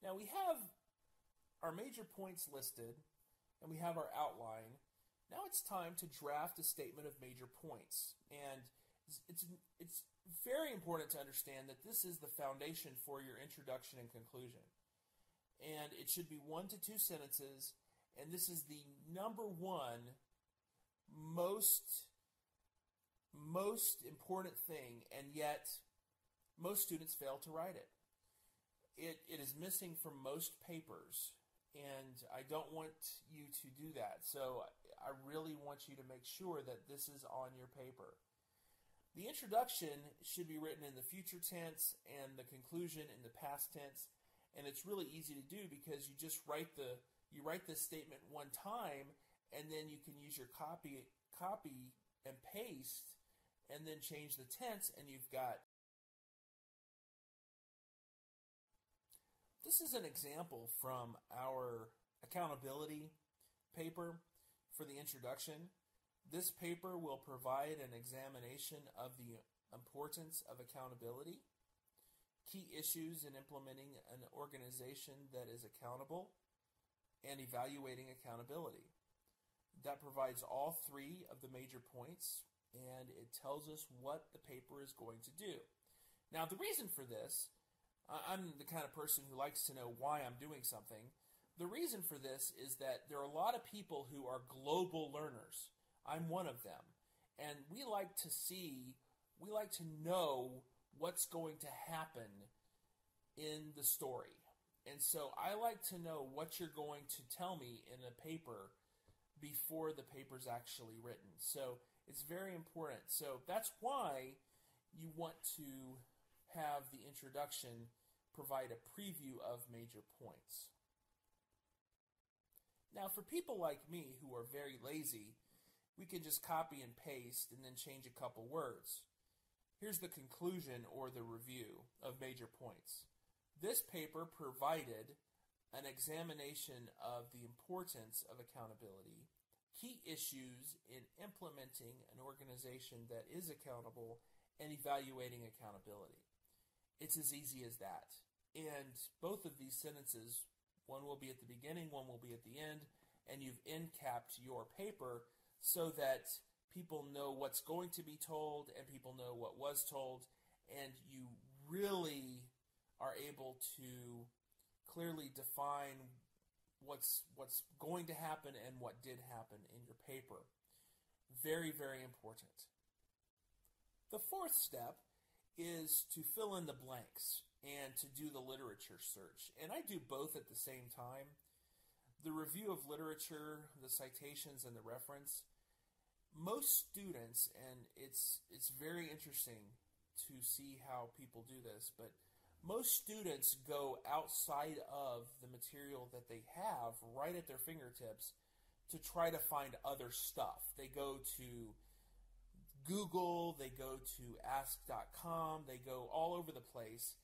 Now we have our major points listed and we have our outline. Now it's time to draft a statement of major points. And it's very important to understand that this is the foundation for your introduction and conclusion. And it should be 1 to 2 sentences, and this is the number one most important thing, and yet most students fail to write it. It is missing from most papers, and I don't want you to do that. So I really want you to make sure that this is on your paper. The introduction should be written in the future tense and the conclusion in the past tense, and it's really easy to do because you just write this statement one time, and then you can use your copy and paste, and then change the tense, and you've got. This is an example from our accountability paper for the introduction. This paper will provide an examination of the importance of accountability, key issues in implementing an organization that is accountable, and evaluating accountability. That provides all three of the major points, and it tells us what the paper is going to do. Now, the reason for this, I'm the kind of person who likes to know why I'm doing something. The reason for this is that there are a lot of people who are global learners. I'm one of them. And we like to know what's going to happen in the story. And so I like to know what you're going to tell me in a paper before the paper's actually written. So it's very important. So that's why you want to have the introduction provide a preview of major points. Now, for people like me who are very lazy, we can just copy and paste and then change a couple words. Here's the conclusion or the review of major points. This paper provided an examination of the importance of accountability, key issues in implementing an organization that is accountable, and evaluating accountability. It's as easy as that. And both of these sentences, one will be at the beginning, one will be at the end, and you've end capped your paper so that people know what's going to be told and people know what was told, and you really are able to clearly define what's going to happen and what did happen in your paper. Very, very important. The fourth step is to fill in the blanks and to do the literature search. And I do both at the same time. The review of literature, the citations, and the reference. Most students, and it's very interesting to see how people do this, but most students go outside of the material that they have right at their fingertips to try to find other stuff. They go to Google, they go to ask.com, they go all over the place,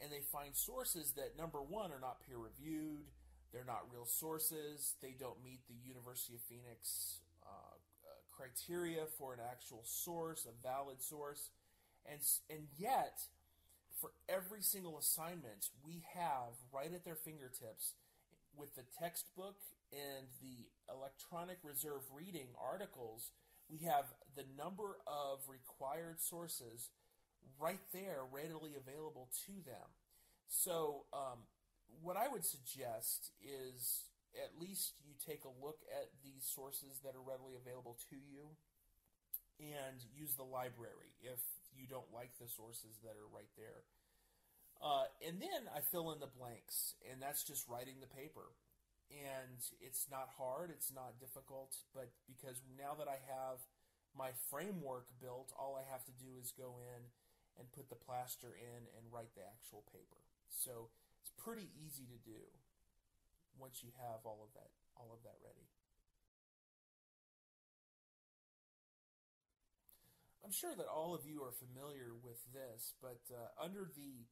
and they find sources that, number one, are not peer-reviewed, they're not real sources, they don't meet the University of Phoenix criteria for an actual source, a valid source, and yet, for every single assignment, we have right at their fingertips with the textbook and the electronic reserve reading articles, we have the number of required sources right there readily available to them. So what I would suggest is at least you take a look at these sources that are readily available to you and use the library if you don't like the sources that are right there. And then I fill in the blanks, and that's just writing the paper. And it's not hard, it's not difficult, but because now that I have my framework built, all I have to do is go in and put the plaster in and write the actual paper. So it's pretty easy to do once you have all of that ready. I'm sure that all of you are familiar with this, but under the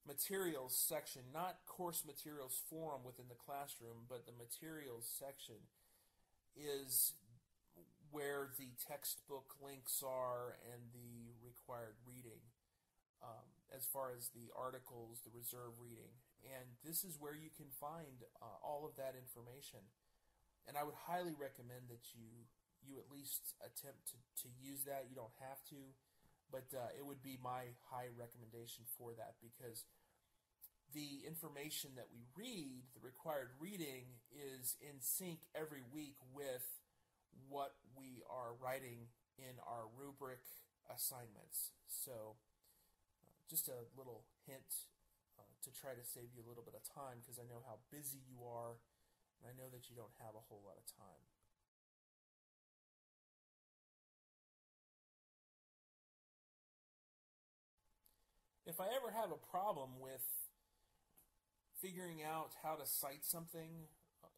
materials section, not course materials forum within the classroom, but the materials section is where the textbook links are and the required reading as far as the articles, the reserve reading. and this is where you can find all of that information. And I would highly recommend that you at least attempt to use that. You don't have to, but it would be my high recommendation for that, because the information that we read, the required reading, is in sync every week with what we are writing in our rubric assignments. So just a little hint to try to save you a little bit of time, because I know how busy you are, and I know that you don't have a whole lot of time. If I ever have a problem with figuring out how to cite something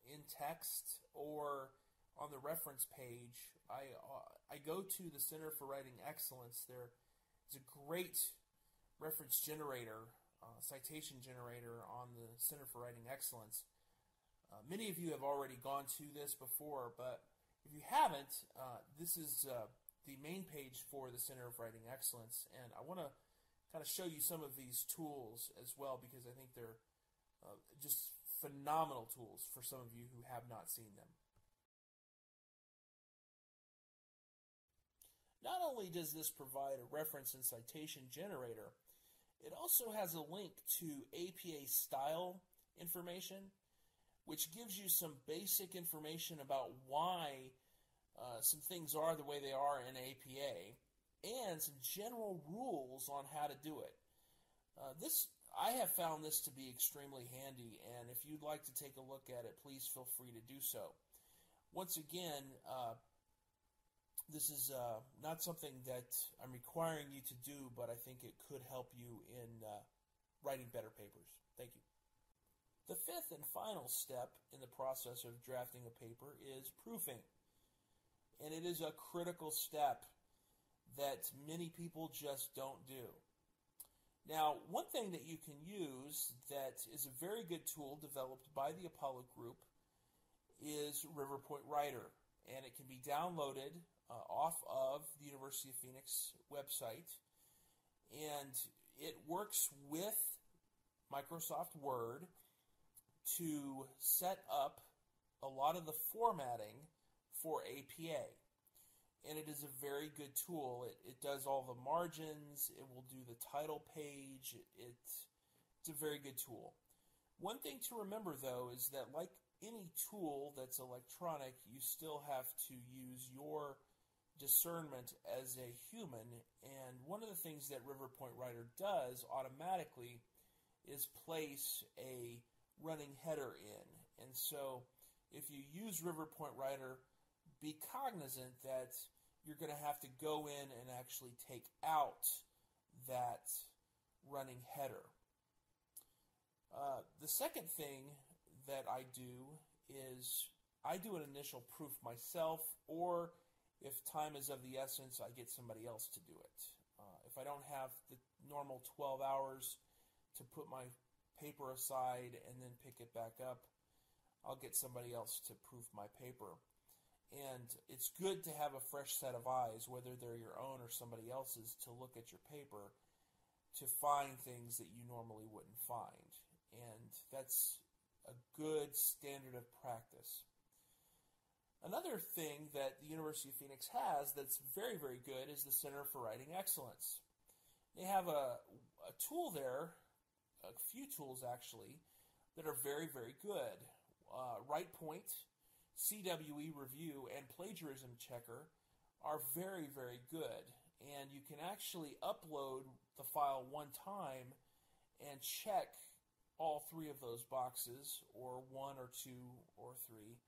in text or on the reference page, I go to the Center for Writing Excellence. There is a great reference generator, citation generator on the Center for Writing Excellence. Many of you have already gone to this before, but if you haven't, this is the main page for the Center of Writing Excellence, and I want to kind of show you some of these tools as well, because I think they're just phenomenal tools for some of you who have not seen them. Not only does this provide a reference and citation generator, it also has a link to APA style information, which gives you some basic information about why some things are the way they are in APA, and some general rules on how to do it. I have found this to be extremely handy, and if you'd like to take a look at it, please feel free to do so. Once again, this is not something that I'm requiring you to do, but I think it could help you in writing better papers. Thank you. The fifth and final step in the process of drafting a paper is proofing. And it is a critical step that many people just don't do. Now, one thing that you can use that is a very good tool developed by the Apollo Group is Riverpoint Writer, and it can be downloaded off of the University of Phoenix website, and it works with Microsoft Word to set up a lot of the formatting for APA. And it is a very good tool. It does all the margins. It will do the title page. It's a very good tool. One thing to remember, though, is that like any tool that's electronic, you still have to use your discernment as a human. And one of the things that Riverpoint Writer does automatically is place a running header in. And so if you use Riverpoint Writer, be cognizant that you're going to have to go in and actually take out that running header. The second thing that I do is I do an initial proof myself, or if time is of the essence, I get somebody else to do it. If I don't have the normal 12 hours to put my paper aside and then pick it back up, I'll get somebody else to proof my paper. And it's good to have a fresh set of eyes, whether they're your own or somebody else's, to look at your paper to find things that you normally wouldn't find. And that's a good standard of practice. Another thing that the University of Phoenix has that's very, very good is the Center for Writing Excellence. They have a tool there, a few tools actually, that are very, very good. WritePoint, CWE Review, and Plagiarism Checker are very, very good. And you can actually upload the file one time and check all three of those boxes, or one or two or three,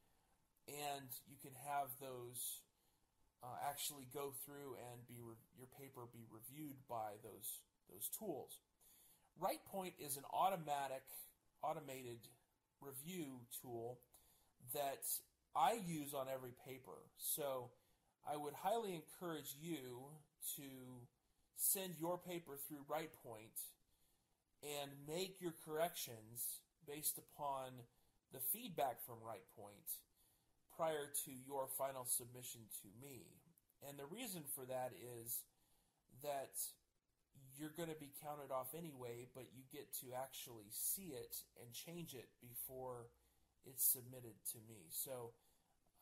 and you can have those actually go through and your paper be reviewed by those tools. WritePoint is an automated review tool that I use on every paper. So I would highly encourage you to send your paper through WritePoint and make your corrections based upon the feedback from WritePoint prior to your final submission to me. And the reason for that is that you're going to be counted off anyway, but you get to actually see it and change it before it's submitted to me. So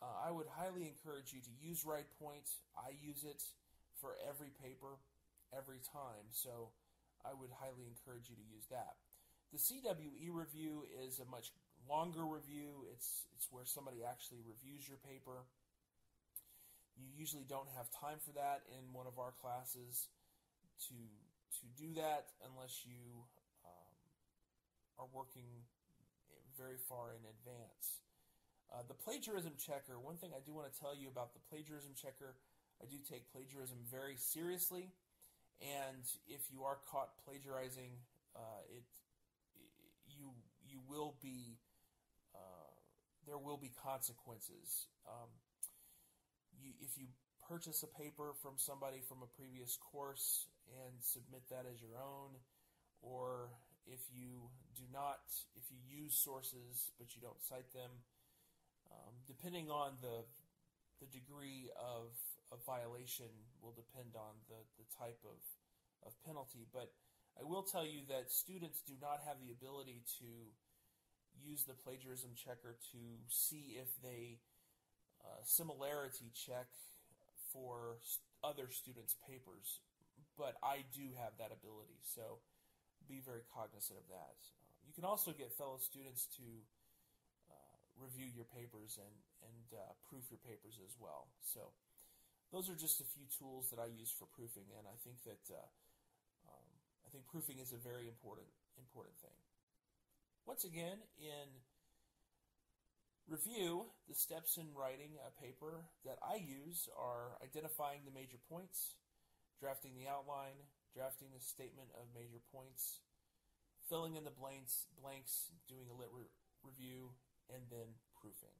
I would highly encourage you to use RightPoint. I use it for every paper, every time, so I would highly encourage you to use that. The CWE review is a much longer review. It's where somebody actually reviews your paper. You usually don't have time for that in one of our classes to do that unless you are working very far in advance. The plagiarism checker, one thing I do want to tell you about the plagiarism checker, I do take plagiarism very seriously, and if you are caught plagiarizing, you will be there will be consequences. If you purchase a paper from somebody from a previous course and submit that as your own, or if you use sources but you don't cite them, depending on the degree of violation will depend on the type of penalty. But I will tell you that students do not have the ability to use the plagiarism checker to see if they similarity check for other students' papers, but I do have that ability, so be very cognizant of that. You can also get fellow students to review your papers and proof your papers as well. So those are just a few tools that I use for proofing, and I think that proofing is a very important thing. Once again, in review, the steps in writing a paper that I use are identifying the major points, drafting the outline, drafting the statement of major points, filling in the blanks, doing a lit review, and then proofing.